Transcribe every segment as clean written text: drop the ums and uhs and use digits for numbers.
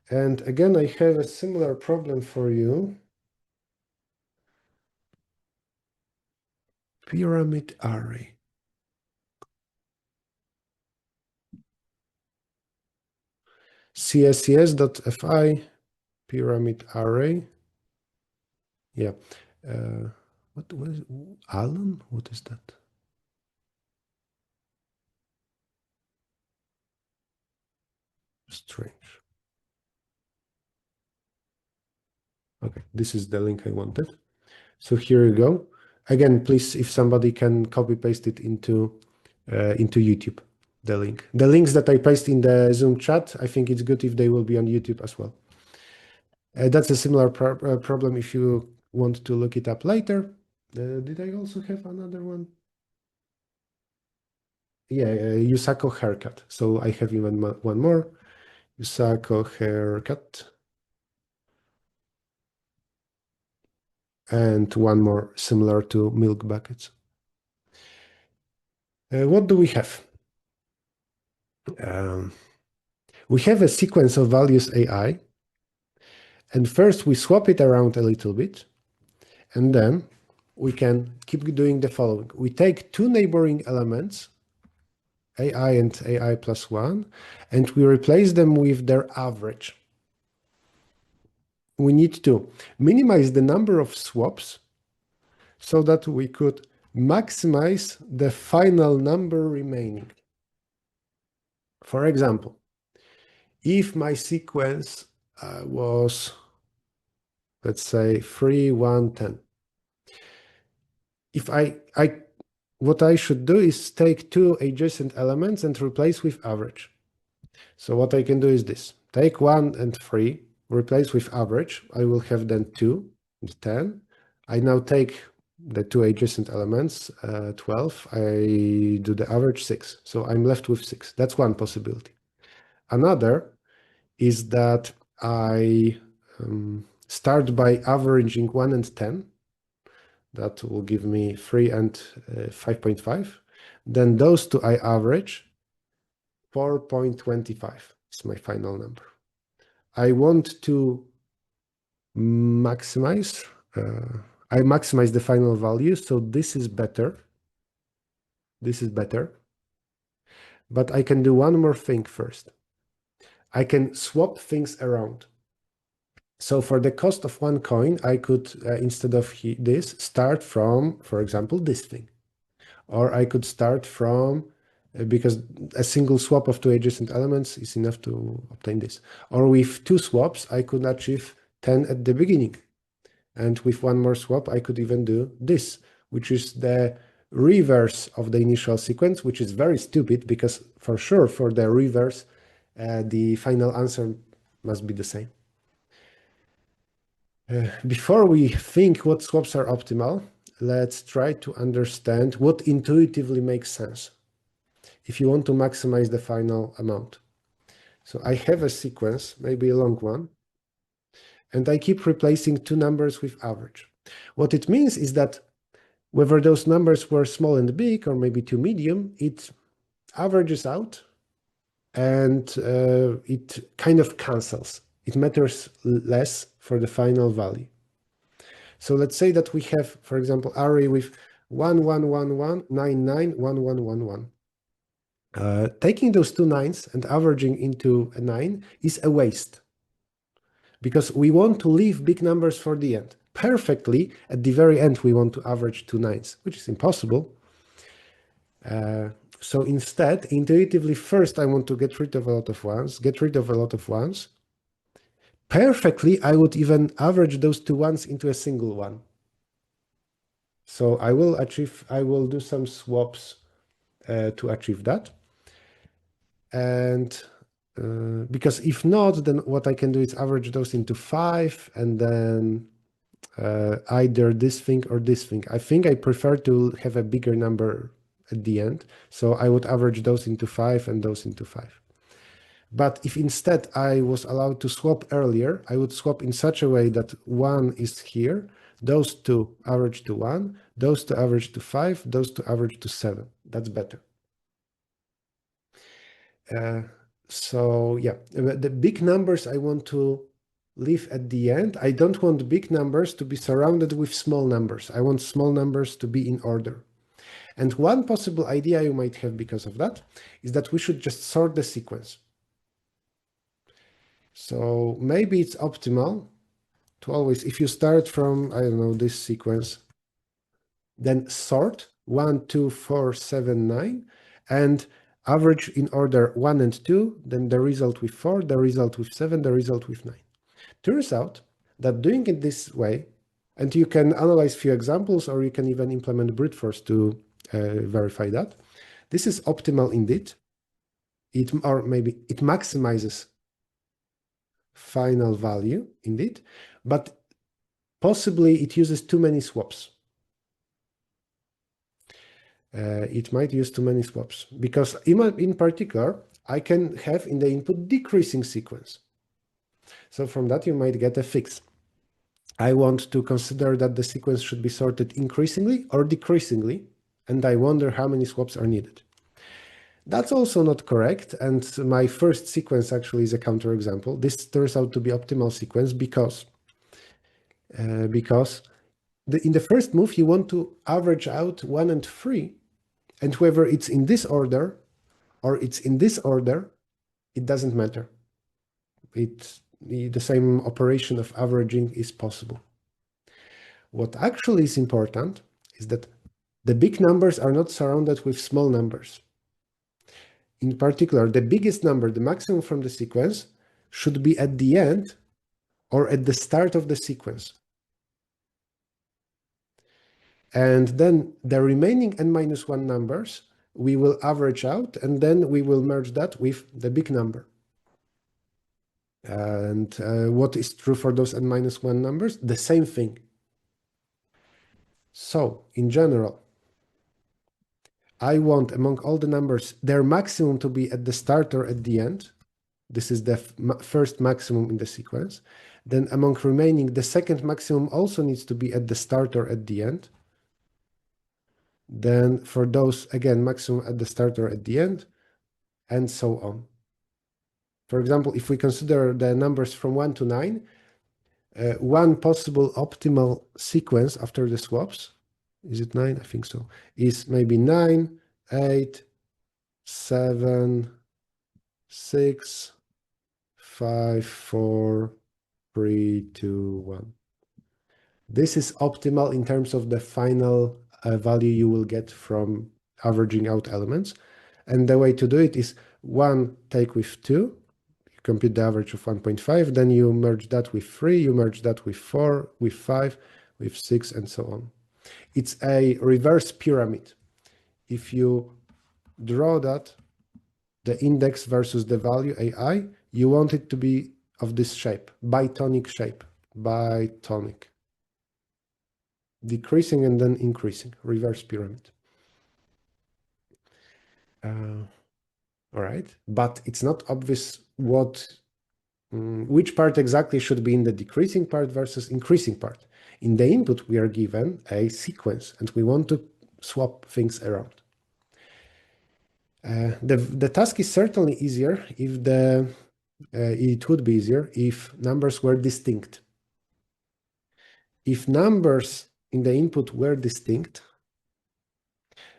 And again, I have a similar problem for you. Pyramid array. CSCS.fi pyramid array. Yeah. What was Alan? What is that? Strange. Okay, this is the link I wanted. So here you go. Again, please, if somebody can copy paste it into YouTube, the link. The links that I paste in the Zoom chat, I think it's good if they will be on YouTube as well. That's a similar problem if you want to look it up later. Did I also have another one? Yeah, USACO haircut. So I have even one more. USACO haircut. And one more similar to milk buckets. What do we have? We have a sequence of values AI. And first we swap it around a little bit. And then we can keep doing the following. We take two neighboring elements, AI and AI plus 1, and we replace them with their average. We need to minimize the number of swaps so that we could maximize the final number remaining. For example, if my sequence was, let's say, 3, 1, 10, if what I should do is take two adjacent elements and replace with average. So what I can do is this. Take 1 and 3, replace with average. I will have then 2 and 10. I now take the two adjacent elements, 12. I do the average 6. So I'm left with 6. That's one possibility. Another is that I start by averaging 1 and 10. That will give me 3 and 5.5. Then those two I average 4.25 is my final number. I want to maximize, I maximize the final value, so this is better. This is better. But I can do one more thing first. I can swap things around. So for the cost of one coin, I could, instead of this, start from, for example, this thing. Or I could start from, because a single swap of two adjacent elements is enough to obtain this. Or with two swaps, I could achieve 10 at the beginning. And with one more swap, I could even do this, which is the reverse of the initial sequence, which is very stupid because for sure, for the reverse, the final answer must be the same. Before we think what swaps are optimal, let's try to understand what intuitively makes sense if you want to maximize the final amount. So I have a sequence, maybe a long one, and I keep replacing two numbers with average. What it means is that whether those numbers were small and big or maybe too medium, it averages out and it kind of cancels. It matters less for the final value. So let's say that we have, for example, array with 1, 1, 1, 1, 9, 9, 1, 1, 1, 1. Taking those two nines and averaging into a 9 is a waste because we want to leave big numbers for the end. Perfectly, at the very end, we want to average two nines, which is impossible. So instead, intuitively, first I want to get rid of a lot of ones, Perfectly, I would even average those two ones into a single one. So I will do some swaps to achieve that. And because if not, then what I can do is average those into 5 and then either this thing or this thing. I think I prefer to have a bigger number at the end. So I would average those into 5 and those into 5. But if instead I was allowed to swap earlier, I would swap in such a way that 1 is here, those two average to 1, those two average to 5, those two average to 7. That's better. So yeah, the big numbers I want to leave at the end. I don't want big numbers to be surrounded with small numbers. I want small numbers to be in order. And one possible idea you might have because of that is that we should just sort the sequence. So maybe it's optimal to always, if you start from, I don't know, this sequence, then sort 1, 2, 4, 7, 9, and average in order 1 and 2, then the result with 4, the result with 7, the result with 9. Turns out that doing it this way, and you can analyze few examples, or you can even implement brute force to verify that. This is optimal indeed. Or maybe it maximizes final value indeed, but possibly it uses too many swaps. It might use too many swaps because in particular, I can have in the input decreasing sequence. So from that, you might get a fix. I want to consider that the sequence should be sorted increasingly or decreasingly, and I wonder how many swaps are needed. That's also not correct, and my first sequence actually is a counterexample. This turns out to be optimal sequence because in the first move, you want to average out 1 and 3, and whether it's in this order or it's in this order, it doesn't matter. The same operation of averaging is possible. What actually is important is that the big numbers are not surrounded with small numbers. In particular, the biggest number, the maximum from the sequence, should be at the end or at the start of the sequence. And then the remaining n-1 numbers, we will average out, and then we will merge that with the big number. And what is true for those n-1 numbers? The same thing. So, in general, I want among all the numbers, their maximum to be at the start or at the end. This is the first maximum in the sequence. Then among remaining, the second maximum also needs to be at the start or at the end. Then for those, again, maximum at the start or at the end, and so on. For example, if we consider the numbers from 1 to 9, one possible optimal sequence after the swaps, is it 9? I think so, is maybe 9, 8, 7, 6, 5, 4, 3, 2, 1. This is optimal in terms of the final value you will get from averaging out elements. And the way to do it is 1 take with 2, you compute the average of 1.5, then you merge that with 3, you merge that with 4, with 5, with 6, and so on. It's a reverse pyramid. If you draw that, the index versus the value AI, you want it to be of this shape, bitonic shape, bitonic. Decreasing and then increasing, reverse pyramid. All right, but it's not obvious which part exactly should be in the decreasing part versus increasing part. In the input, we are given a sequence, and we want to swap things around. The task is certainly easier if it would be easier if numbers were distinct. If numbers in the input were distinct,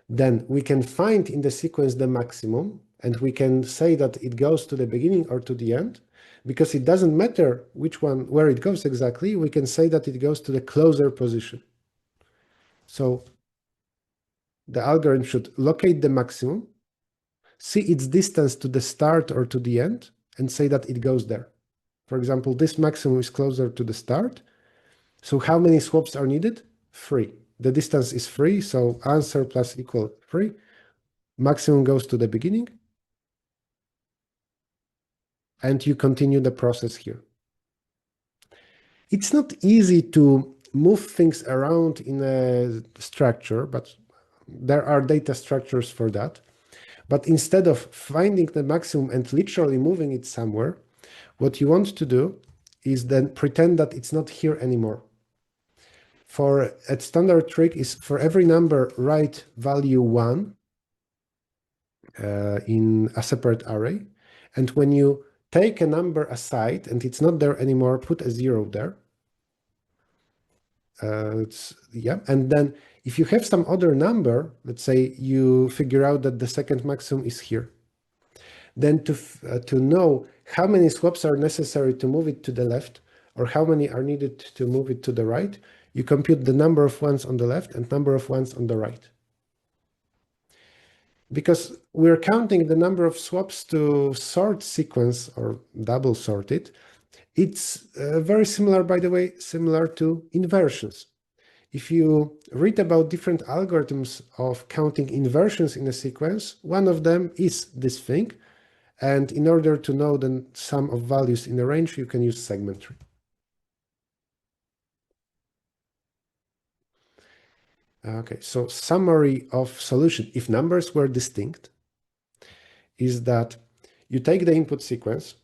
then we can find in the sequence the maximum, and we can say that it goes to the beginning or to the end, because it doesn't matter where it goes exactly, we can say that it goes to the closer position. So the algorithm should locate the maximum, see its distance to the start or to the end, and say that it goes there. For example, this maximum is closer to the start. So how many swaps are needed? 3. The distance is 3, so answer plus equal 3. Maximum goes to the beginning. And you continue the process here. It's not easy to move things around in a structure, but there are data structures for that. But instead of finding the maximum and literally moving it somewhere, what you want to do is then pretend that it's not here anymore. For a standard trick is for every number, write value 1 in a separate array. And when you take a number aside and it's not there anymore, put a 0 there. Yeah, and then if you have some other number, let's say you figure out that the second maximum is here, then to know how many swaps are necessary to move it to the left or how many are needed to move it to the right, you compute the number of ones on the left and number of ones on the right. Because we're counting the number of swaps to sort sequence or double sort it, it's very similar, by the way, similar to inversions. If you read about different algorithms of counting inversions in a sequence, one of them is this thing. And in order to know the sum of values in a range, you can use segment tree. Okay, so summary of solution, if numbers were distinct, is that you take the input sequence,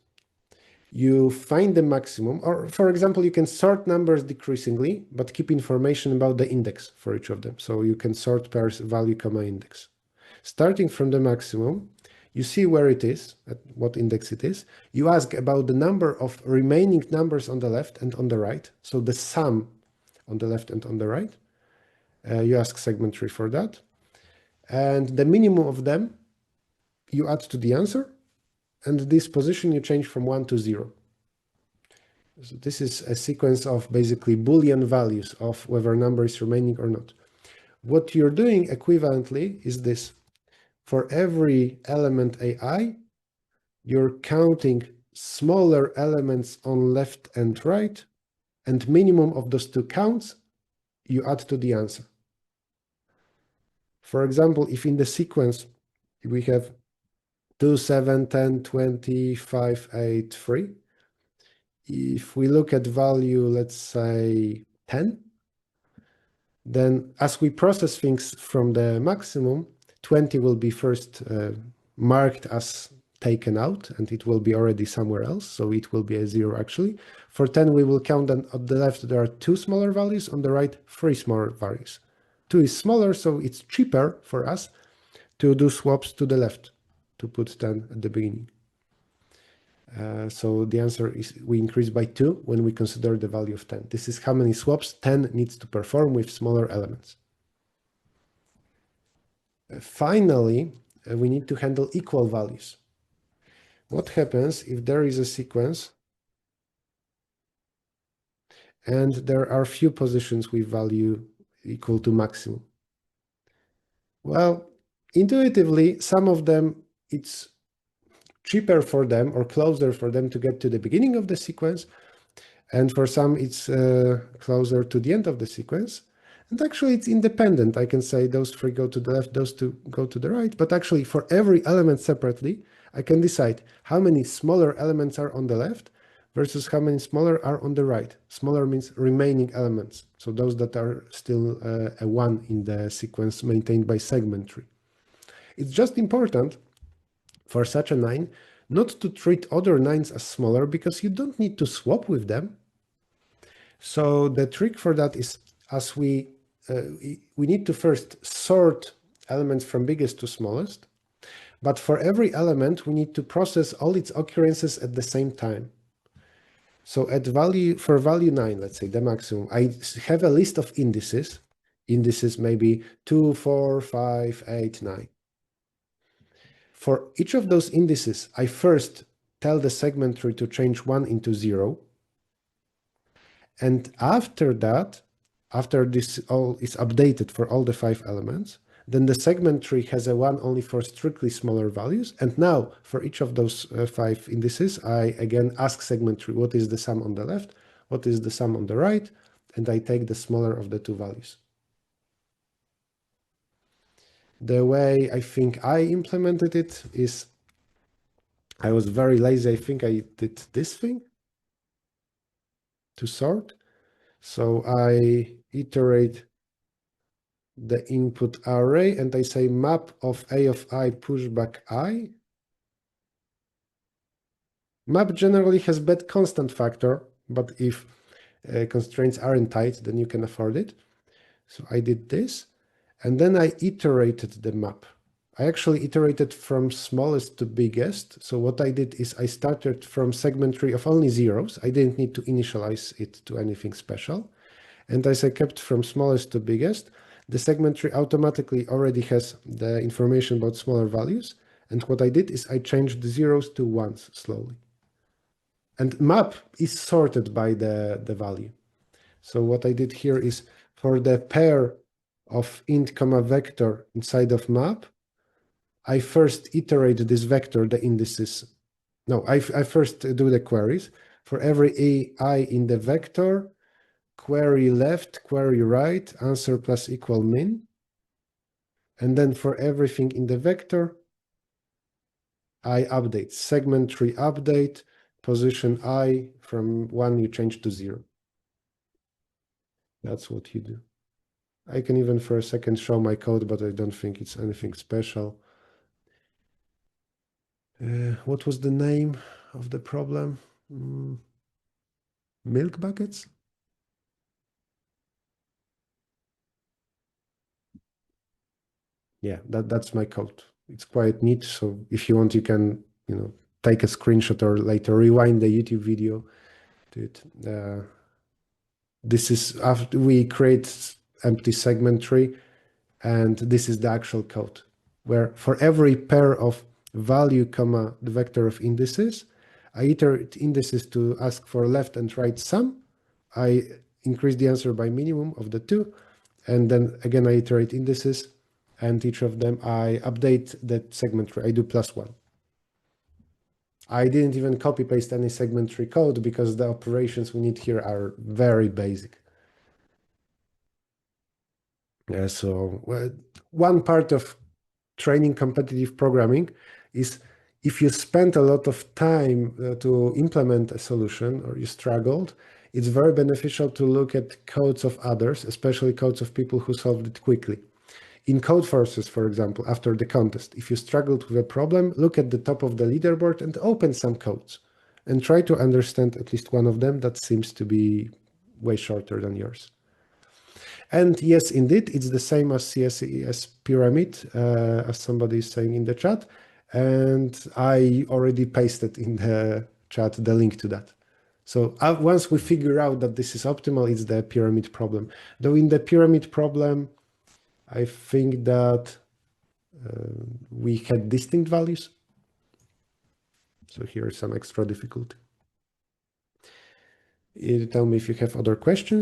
you find the maximum, or for example, you can sort numbers decreasingly, but keep information about the index for each of them. So you can sort pairs value comma index. Starting from the maximum, you see where it is, at what index it is. You ask about the number of remaining numbers on the left and on the right. So the sum on the left and on the right. You ask segment tree for that. And the minimum of them, you add to the answer. And this position you change from 1 to 0. So this is a sequence of basically Boolean values of whether a number is remaining or not. What you're doing equivalently is this. For every element AI, you're counting smaller elements on left and right, and minimum of those two counts, you add to the answer. For example, if in the sequence we have 2, 7, 10, 20, 5, 8, 3, if we look at value, let's say 10, then as we process things from the maximum, 20 will be first marked as taken out, and it will be already somewhere else, so it will be a 0 actually. For 10, we will count that on the left there are 2 smaller values, on the right 3 smaller values. 2 is smaller, so it's cheaper for us to do swaps to the left, to put 10 at the beginning. So the answer is we increase by 2 when we consider the value of 10. This is how many swaps 10 needs to perform with smaller elements. Finally, we need to handle equal values. What happens if there is a sequence and there are few positions with value equal to maximum? Well, intuitively, some of them, it's cheaper for them or closer for them to get to the beginning of the sequence. And for some, it's closer to the end of the sequence. And actually, it's independent. I can say those 3 go to the left, those 2 go to the right. But actually, for every element separately, I can decide how many smaller elements are on the left versus how many smaller are on the right. Smaller means remaining elements. So those that are still a 1 in the sequence maintained by segment tree. It's just important for such a 9 not to treat other 9s as smaller because you don't need to swap with them. So the trick for that is as we need to first sort elements from biggest to smallest, but for every element, we need to process all its occurrences at the same time. So for value 9, let's say the maximum, I have a list of indices. Indices maybe 2, 4, 5, 8, 9. For each of those indices, I first tell the segment tree to change 1 into 0. And after that, after this all is updated for all the 5 elements, then the segment tree has a 1 only for strictly smaller values. And now for each of those 5 indices, I again ask segment tree, what is the sum on the left? What is the sum on the right? And I take the smaller of the 2 values. The way I think I implemented it is I was very lazy. I think I did this thing to sort. So I iterate the input array and I say map of A of I pushback I. Map generally has bad constant factor, but if constraints aren't tight, then you can afford it. So I did this, and then I iterated the map. I actually iterated from smallest to biggest. So what I did is I started from segment tree of only zeros. I didn't need to initialize it to anything special. And as I kept from smallest to biggest, the segment tree automatically already has the information about smaller values. And what I did is I changed the zeros to ones slowly. And map is sorted by the value. So what I did here is for the pair of int comma vector inside of map, I first iterate this vector, the indices. No, I first do the queries. For every AI in the vector, query left, query right, answer plus equal min. And then for everything in the vector, I update, segment tree update, position I from 1 you change to 0. That's what you do. I can even for a second show my code, but I don't think it's anything special. What was the name of the problem? Milk buckets? Yeah, that's my code. It's quite neat. So if you want, you can, take a screenshot or later rewind the YouTube video to it. This is after we create empty segment tree, and this is the actual code where for every pair of value comma the vector of indices, I iterate indices to ask for left and right sum. I increase the answer by minimum of the two, and then again I iterate indices, and each of them I update that segment tree. I do +1. I didn't even copy paste any segment tree code because the operations we need here are very basic. Yeah, so one part of training competitive programming is if you spend a lot of time to implement a solution or you struggled, it's very beneficial to look at codes of others, especially codes of people who solved it quickly. In Code Forces, for example, after the contest, if you struggled with a problem, look at the top of the leaderboard and open some codes and try to understand at least one of them that seems to be way shorter than yours. And yes, indeed, it's the same as CSES pyramid, as somebody is saying in the chat. And I already pasted in the chat the link to that. So once we figure out that this is optimal, it's the pyramid problem. Though in the pyramid problem, I think that we had distinct values. So here is some extra difficulty. Tell me if you have other questions.